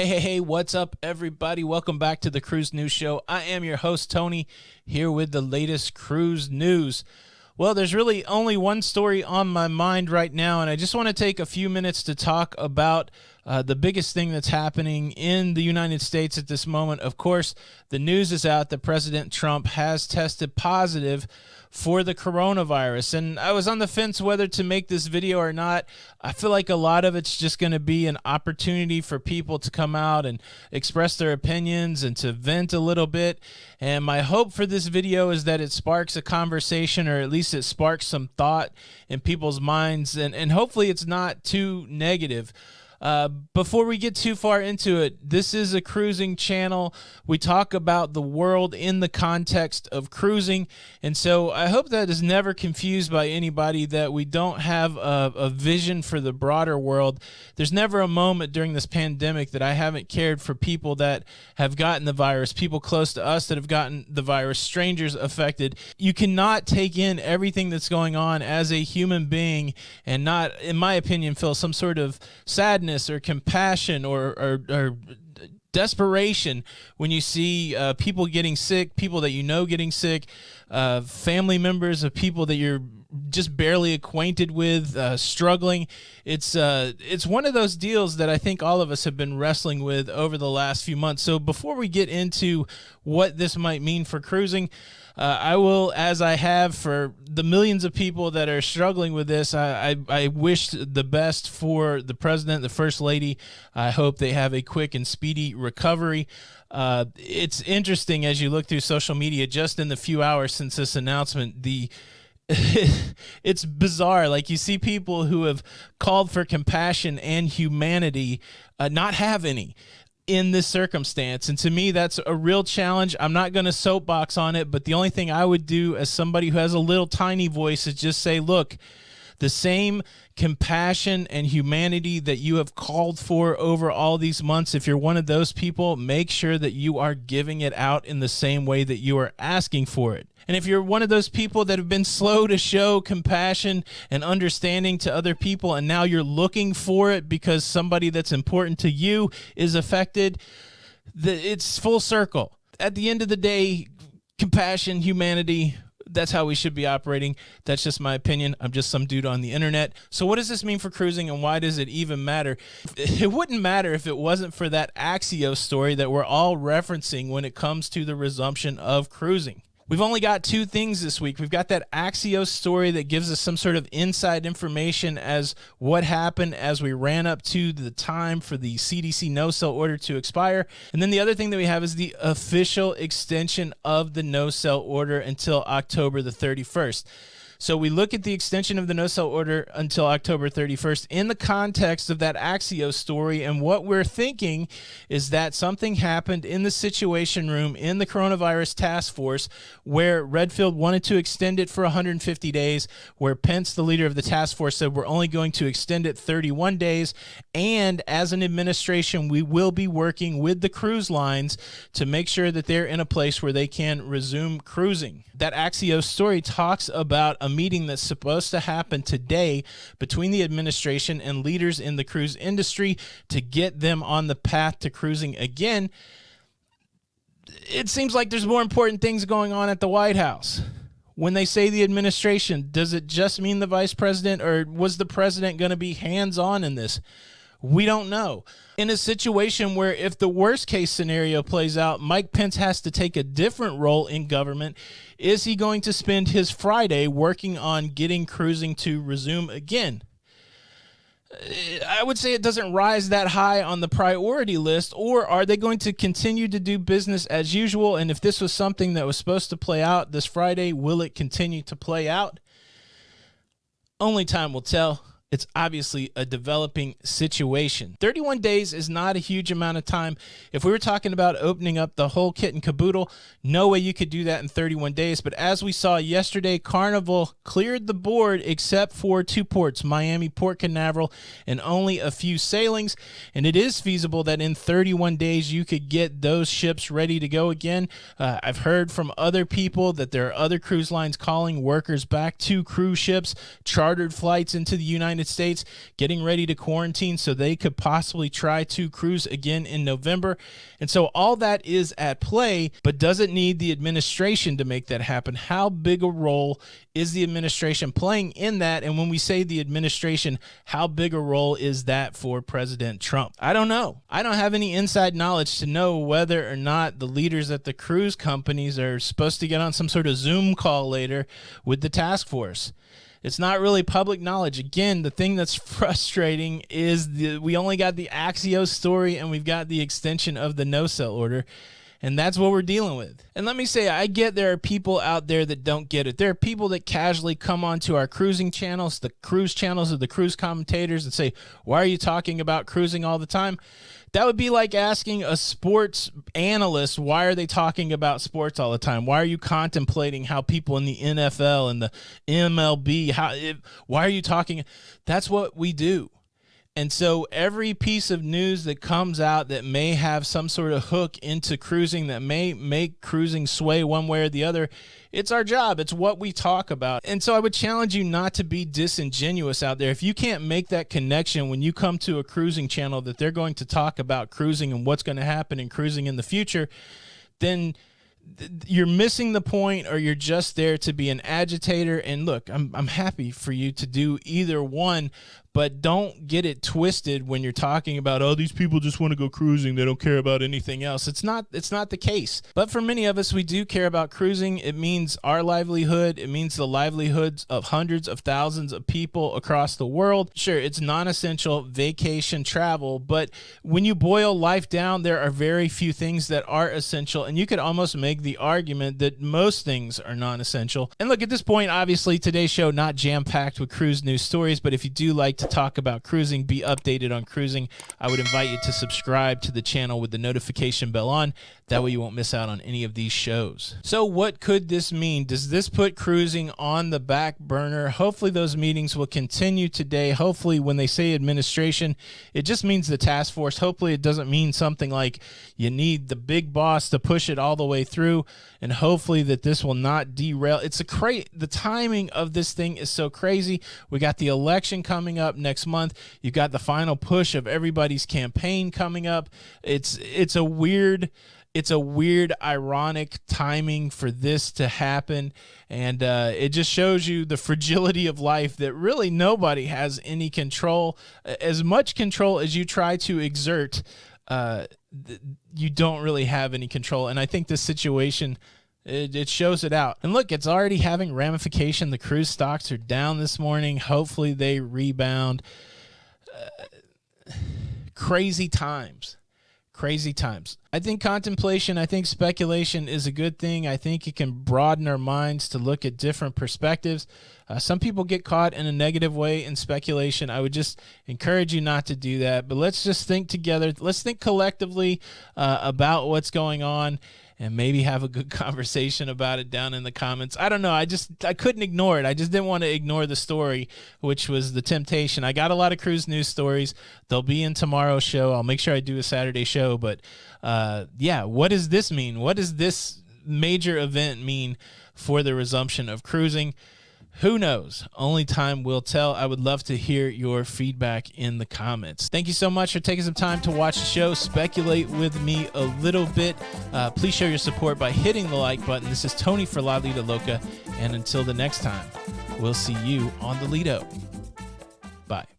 Hey, what's up, everybody? Welcome back to the Cruise News Show. I am your host, Tony, here with the latest cruise news. Well, there's really only one story on my mind right now, and I just want to take a few minutes to talk about the biggest thing that's happening in the United States at this moment. Of course, the news is out that President Trump has tested positive for the coronavirus, and I was on the fence whether to make this video or not. I feel like a lot of it's just going to be an opportunity for people to come out and express their opinions and to vent a little bit, and my hope for this video is that it sparks a conversation, or at least it sparks some thought in people's minds, and hopefully it's not too negative. Before we get too far into it, this is a cruising channel. We talk about the world in the context of cruising, and so I hope that is never confused by anybody that we don't have a vision for the broader world. There's never a moment during this pandemic that I haven't cared for people that have gotten the virus, people close to us that have gotten the virus, strangers affected. You cannot take in everything that's going on as a human being and not, in my opinion, feel some sort of sadness or compassion or desperation when you see people getting sick, people that you know getting sick, family members of people that you're just barely acquainted with struggling. It's one of those deals that I think all of us have been wrestling with over the last few months. So before we get into what this might mean for cruising, I will, as I have for the millions of people that are struggling with this, I wish the best for the president, the first lady. I hope they have a quick and speedy recovery. It's interesting as you look through social media, just in the few hours since this announcement, it's bizarre. Like, you see people who have called for compassion and humanity not have any in this circumstance. And to me, that's a real challenge. I'm not going to soapbox on it, but the only thing I would do as somebody who has a little tiny voice is just say, look, the same compassion and humanity that you have called for over all these months, if you're one of those people, make sure that you are giving it out in the same way that you are asking for it. And if you're one of those people that have been slow to show compassion and understanding to other people, and now you're looking for it because somebody that's important to you is affected, it's full circle. At the end of the day, compassion, humanity, that's how we should be operating. That's just my opinion. I'm just some dude on the internet. So what does this mean for cruising, and why does it even matter? It wouldn't matter if it wasn't for that Axios story that we're all referencing when it comes to the resumption of cruising. We've only got two things this week. We've got that Axios story that gives us some sort of inside information as what happened as we ran up to the time for the CDC NoCell order to expire. And then the other thing that we have is the official extension of the NoCell order until October the 31st. So we look at the extension of the NoCell order until October 31st in the context of that Axios story, and what we're thinking is that something happened in the Situation Room in the coronavirus task force where Redfield wanted to extend it for 150 days, where Pence, the leader of the task force, said we're only going to extend it 31 days, and as an administration, we will be working with the cruise lines to make sure that they're in a place where they can resume cruising. That Axios story talks about a meeting that's supposed to happen today between the administration and leaders in the cruise industry to get them on the path to cruising again. It seems like there's more important things going on at the White House. When they say the administration, does it just mean the vice president, or was the president going to be hands-on in this? We don't know. In a situation where if the worst case scenario plays out, Mike Pence has to take a different role in government, is he going to spend his Friday working on getting cruising to resume again? I would say it doesn't rise that high on the priority list. Or are they going to continue to do business as usual? And if this was something that was supposed to play out this Friday, will it continue to play out? Only time will tell. It's obviously a developing situation. 31 days is not a huge amount of time. If we were talking about opening up the whole kit and caboodle, no way you could do that in 31 days. But as we saw yesterday, Carnival cleared the board except for two ports, Miami, Port Canaveral, and only a few sailings. And it is feasible that in 31 days you could get those ships ready to go again. I've heard from other people that there are other cruise lines calling workers back to cruise ships, chartered flights into the United United States getting ready to quarantine so they could possibly try to cruise again in November. And so all that is at play, but does it need the administration to make that happen? How big a role is the administration playing in that? And when we say the administration, how big a role is that for President Trump? I don't know. I don't have any inside knowledge to know whether or not the leaders at the cruise companies are supposed to get on some sort of Zoom call later with the task force. It's not really public knowledge. Again, the thing that's frustrating is we only got the Axios story and we've got the extension of the NoCell order. And that's what we're dealing with. And let me say, I get there are people out there that don't get it. There are people that casually come onto our cruising channels, the cruise channels of the cruise commentators, and say, why are you talking about cruising all the time? That would be like asking a sports analyst, why are they talking about sports all the time? Why are you contemplating how people in the NFL and the MLB, why are you talking? That's what we do. And so every piece of news that comes out that may have some sort of hook into cruising, that may make cruising sway one way or the other, it's our job. It's what we talk about. And so I would challenge you not to be disingenuous out there. If you can't make that connection when you come to a cruising channel that they're going to talk about cruising and what's going to happen in cruising in the future, then you're missing the point, or you're just there to be an agitator. And look, I'm happy for you to do either one, but don't get it twisted when you're talking about, oh, these people just want to go cruising. They don't care about anything else. It's not the case. But for many of us, we do care about cruising. It means our livelihood. It means the livelihoods of hundreds of thousands of people across the world. Sure, it's non-essential vacation travel, but when you boil life down, there are very few things that are essential. And you could almost make the argument that most things are non-essential. And look, at this point, obviously, today's show not jam-packed with cruise news stories, but if you do like to talk about cruising, be updated on cruising, I would invite you to subscribe to the channel with the notification bell on. That way you won't miss out on any of these shows. So what could this mean? Does this put cruising on the back burner? Hopefully those meetings will continue today. Hopefully when they say administration, it just means the task force. Hopefully it doesn't mean something like you need the big boss to push it all the way through. And hopefully that this will not derail. The timing of this thing is so crazy. We got the election coming up next month. You got the final push of everybody's campaign coming up. It's a weird, ironic timing for this to happen. And it just shows you the fragility of life, that really nobody has any control. As much control as you try to exert, you don't really have any control. And I think this situation, it shows it out. And look, it's already having ramification. The cruise stocks are down this morning. Hopefully they rebound. Crazy times. I think contemplation, I think speculation is a good thing. I think it can broaden our minds to look at different perspectives. Some people get caught in a negative way in speculation. I would just encourage you not to do that. But let's just think together. Let's think collectively about what's going on, and maybe have a good conversation about it down in the comments. I don't know. I couldn't ignore it. I just didn't want to ignore the story, which was the temptation. I got a lot of cruise news stories. They'll be in tomorrow's show. I'll make sure I do a Saturday show. But yeah, what does this mean? What does this major event mean for the resumption of cruising? Who knows? Only time will tell. I would love to hear your feedback in the comments. Thank you so much for taking some time to watch the show. Speculate with me a little bit. Please show your support by hitting the like button. This is Tony for Lido Loca, and until the next time, we'll see you on the Lido. Bye.